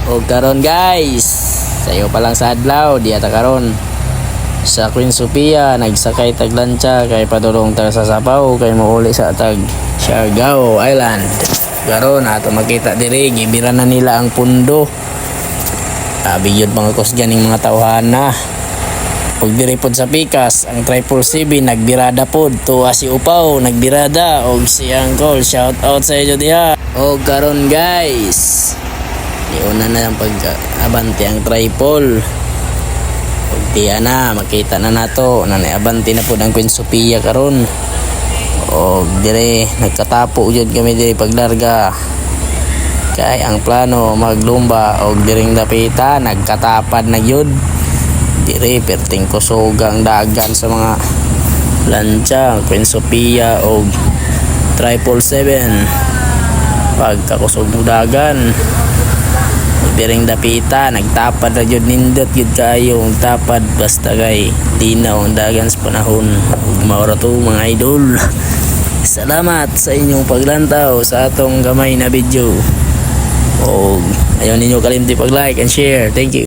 O karon guys, sayo pa lang sa adlaw di ata karon sa Queen Sofia nagsakay tag lancha kay padulong tag sa Sapaw kay mouli sa tag Siargao Island. Karon ato makita diri gibira na nila ang pundo. Bigyan mga kusgan ning mga tawhana. Pag diri pod sa Pikas ang 777 nagbirada pod tuwa si Upaw nagbirada og si Uncle, shout out sa inyo diha. O karon guys, iuna na ang pag-abanti ang triple. Pagtiya na, makita na nato na abanti na po ang Queen Sofia karon. O dire nagkatapo jud kami dire paglarga. Kay ang plano maglumba og diring dapita nagkatapad na jud. Dire perting kusog ang dagan sa mga lancha Queen Sofia og 777. Pagkakusog ng dagan diring dapita nagtapad na jud nindot jud kayo ang tapad basta kay linaw ang dagan sa panahon. Maura to mga idol. Salamat sa inyong paglantaw sa atong gamay na video. O ayaw ninyo kalimti pag like and share. Thank you.